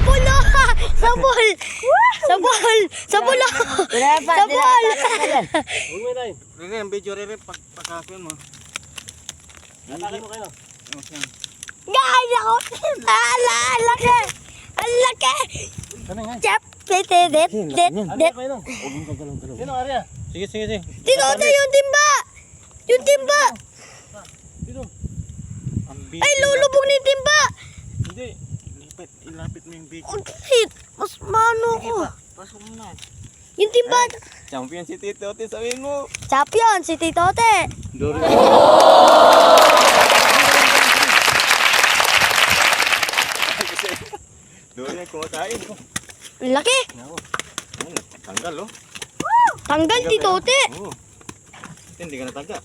Sabol na! Sabol! Sabol! Sabol na! Sabol! Huwag mo tayo. Rere, ang video Rere, pagkakawin mo. Natakin mo kayo. Guys, ako! Ang laki! Ang laki! Ano nga? Chap! Det! Ano kayo lang? Sino Arya? Sige, sige, sige. Dito yung timba! Yung timba! Sino? Ay, lulubog ni timba! Hindi. Ilapit mo yung video. Ang galit! Mas mano ko. Pasok mo na. Yung timba! Champion si Tito, sabihin mo. Champion, si Titote! Dori. Doon yung kumakain. Ang laki! Tanggal, oh. Tanggal, Titote! Oo. Hindi ka natanggal.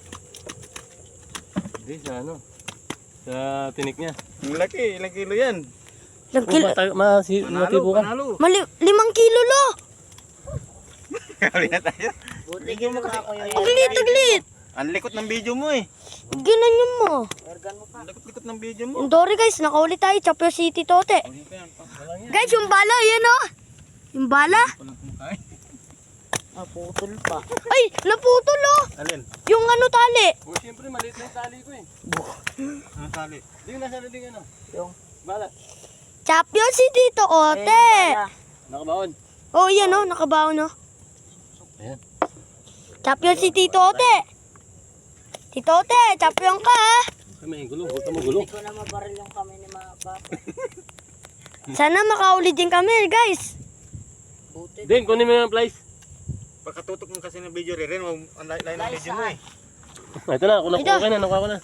Hindi, sa ano? Sa tinik niya. Ang laki, ilang kilo yan. Ilang kilo? Matibo ka. Panalo. 5 kilo lo! Kali na tayo. Ang lit! Ang likot ng video mo eh. Ginanyan mo. Ang likot-likot ng video mo. Yung Dory guys, nakaulit tayo. Champion si Titote. Guys, yung bala, yan o. Yung bala. Naputol pa. Ay, naputol o. Alin? Yung ano tali. Oh, siyempre maliit na yung tali ko eh. Ang tali. Hindi ko nasa natin ano. Yung Bala. Champion si Titote. Nakabaon. Oh, yan o. Nakabaon o. Ayan. Champion si Titote. Titote, champion ka ha. Kami gulo. Huwag ka magulo. hindi ko na mabaril yung kami ni mga bata. Sana makaulit din kami guys. Buti. Din, kunin mo yung plies. Pagkatutok mo kasi ng video Rere, ang lain ng video mo eh. Ito na, nakuha ko na, nakuha ko na.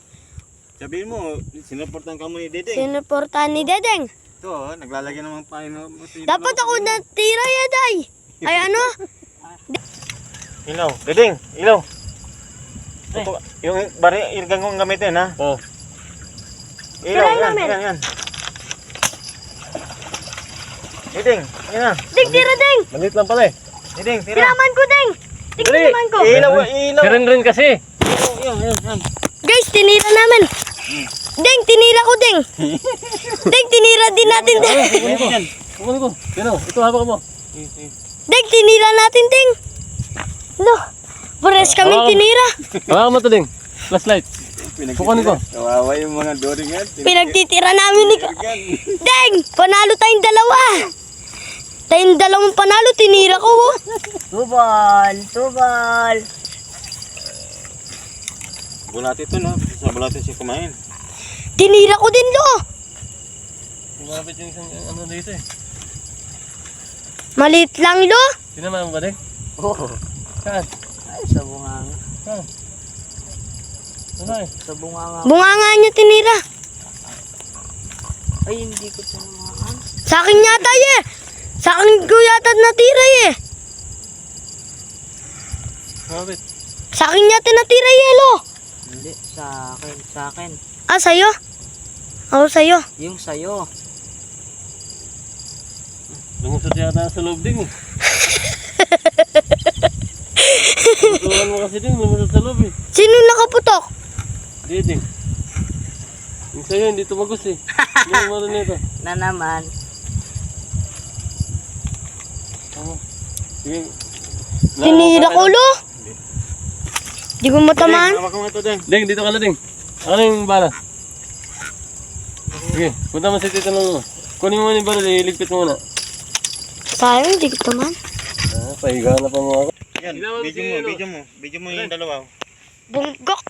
Sabihin mo, sinuportan ka mo ni Dedeng. Sinuportahan ni Dedeng. Ito, oh, naglalagay naman pa yun. Dapat ako natira yan ay. Ay ano? Ilaw. Dedeng, ilaw. Eh. Ito, yung bari, irgang kong gamitin ha. Oh. Ilaw, Tirahin yan, namin. yan. Dedeng, yan na. Ding, tira ding. Maliit lang pala eh. Dedeng, tira. Tiraman ko ding. Ding, Dali. tiraman ko. Ilaw, ilaw. Siren kasi. Yan. Guys, tinira namin. Ding, tinira ko ding. Ding, tinira din natin ding. Yan. Kukunin ko. Sino? Ito hawak mo. Ding, tinira natin ding. No, pares kami tinira. Hawakan mo to ding. Flashlight. Kukunin ko. Kawawa yung mga doring yan. Pinagtitira namin ni Ding, panalo tayong dalawa. Tayong dalawang panalo, tinira ko. Oh. Tubal. Bulati ito no, sa bulati siya kumain. Tinira ko din lo. Kumapit yung isang ano dito eh. Maliit lang lo. Sinama mo ba ding? Oo. Saan? Ay, sa bunganga. Saan? Ano eh? Sa bunganga. Bunganga niya tinira. Ay, hindi ko tinamaan. Sa akin yata eh. Sa akin ko yata natira eh. Kumapit. Sa akin yata natira eh lo. Hindi, sa akin. Sa akin. Ah, sa'yo? Ako sa'yo. Yung sayo. Lumusot yata sa loob ding eh. Tutukan mo kasi ding, lumusot sa loob eh. Sino nakaputok? Hindi ding. Yung sa'yo hindi tumagos eh. Hindi mo rin ito. Na naman. Tama. Sige. Tinira ko lo. Di ko matamaan. Hawak mo ito din. Ding, dito ka na ding. Ano yung bala? Sige, punta mo sa tito lang mo. Kunin mo yung bala, iligpit mo muna. Sayang, di ko tamaan. Ah, pahiga na pa mo ako. Yan, video mo yung dalawa. Bunggok.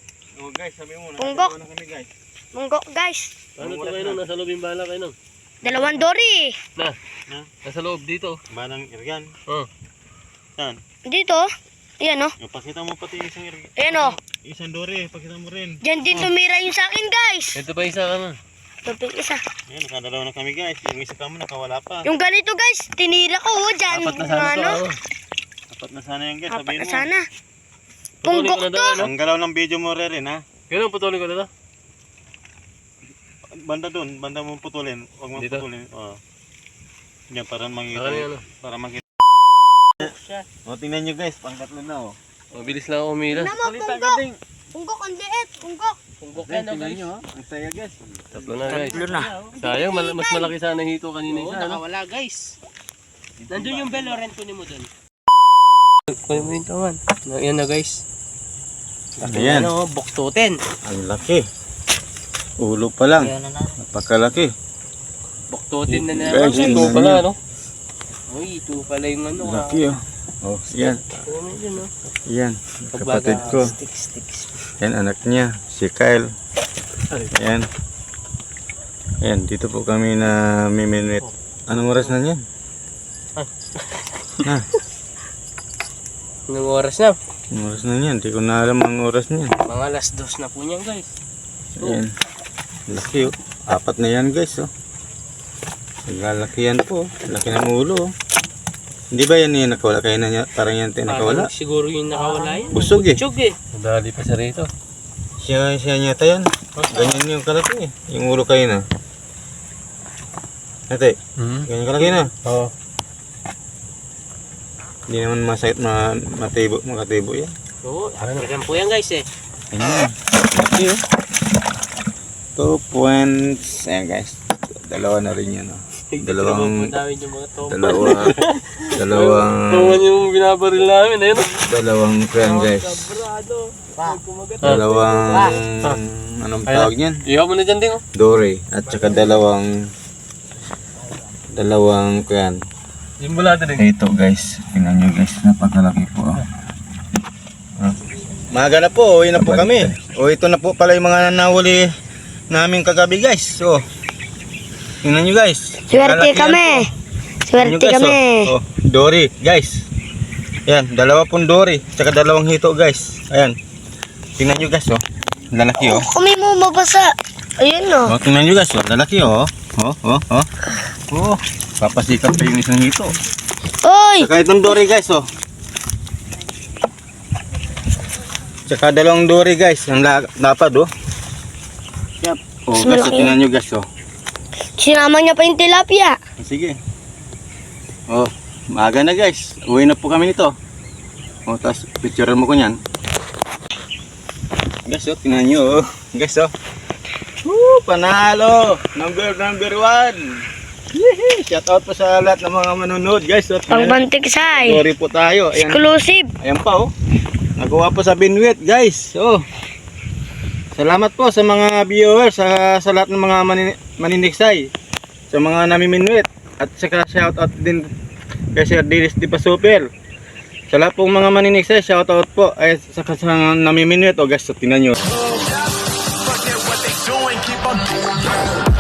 Oh guys, sabi mo na. Punggok. Na kami guys. Bunggok guys. Ano ito kayo nung? Nasa loob yung bala kayo nung? Dalawang Dory. Na, Ha? nasa loob dito. Banang irgan. Oh. Yan. Dito. Ayan o. Pakita mo pati isang irgan. Ayan o. Isang dori, pakita mo rin. Diyan din tumira yung sa akin guys. Ito pa isa ka na. Tuping isa. Ayan, nakadalawa na kami guys. Yung isa kamo nakawala pa. Yung ganito guys, tinira ko oh, dyan. Apat na sana ano? to. Apat na sana yan guys, Apat sabihin na mo. sana. Putulin Punggok ko na to. daw, ano? Ang galaw ng video mo rin ha. Kaya putulin ko na to. Banda doon, banda mo putulin. Huwag mo Dito? putulin. Oo. Yan, para makita. Ano yan, ano? Para makita. O, tingnan nyo guys, pangkatlo na oh. Mabilis lang ako umila. Naman punggok. Punggok ang liit. Punggok. Punggok yan, tingnan nyo ha. Ang saya guys. Tatlo na guys. Tatlo na. Sayang, mas malaki sana yung hito kanina Oo, isa. No? nakawala guys. Nandun yung bell, Loren, kunin mo dun. Kunin mo yung taman. Yan na guys. Ayan. Ano, buktutin. Ang laki. Ulo pa lang. Ayaw na na. Napakalaki. Buktutin na Guys, naman. Ito tingnan pala, nyo. no? Uy, ito pala yung ano. Laki oh. Oh, yan. Ano yun, no? Yan. Kapatid ko. Sticks. Yan anak niya. Si Kyle. Yan. Yan. Dito po kami na miminit. Anong oras na yan? Na. Anong oras na? Anong oras na yan? Hindi ko na alam ang oras niyan. Mga alas 2 na po niyan guys. Ayan. Laki oh. Apat na yan guys oh. Naglalaki yan po. Laki ng ulo oh. Hindi ba yan yung nakawala? Kaya na niya, parang yan tayo nakawala. Parang siguro yung nakawala yan. Busog eh. Busog eh. Madali pa siya rito. Siya nyata yan. Ganyan yung kalaki eh. Yung ulo kayo na. Ate, ganyan kalaki na. Oo. Hindi naman masakit makatibo yan. Oo, African po yan guys eh. Ayan. Laki oh. 2 points. Ayan guys. Dalawa na rin yan oh. Dalawang Dami yung mga tomo. dalawang Tuman yung binabaril namin. Ayun. dalawang friend guys. Brado. Dalawang anong tawag niyan? Ihaw mo na dyan din, oh. Dory at saka dalawang kwan. Yung bulado din. Ito guys, tingnan nyo guys, napakalaki po. Maga na po, uwi na po kami. O ito na po pala yung mga nanawuli namin kagabi guys. So, tingnan nyo guys. Swerte Kalaki yan kami. po. Tingnan nyo, Swerte guys, kami. Oh, Dory guys. Yan, dalawa pong Dory, tsaka dalawang hito guys. Ayan. Tingnan nyo guys oh. Lalaki oh. Kami mo mabasa. Ayun no. Oh, tingnan nyo guys oh. Lalaki oh. Oh. Papasikap pa yung isang hito. Oy! Tsaka itong Dory guys oh. Tsaka dalawang Dory guys. Ang lapad oh. Yep. Oh guys, Malaki. tingnan nyo guys oh. Sinama niya pa yung tilapia. Sige. Oh, maaga na guys. Uwi na po kami nito. Oh, tapos picturean mo ko niyan. Guys oh, tingnan nyo oh. Guys oh. Woo, panalo! Number 1. Yehey! Shout out po sa lahat ng mga manonood guys. Oh, Pang tingnan nyo. bantiksay. Sorry po tayo. Ayan. Exclusive. Ayan pa oh. Nagawa po sa Binwit guys. Oh. Salamat po sa mga viewers, sa lahat ng mga maniniksay, sa mga namiminwit, at saka shout out din kay Sir Dilis Di Pa Super. Sa lahat pong mga maniniksay, shout out po ay sa namiminwit. O guys, so tingnan nyo. Forget what they doing, keep on doing.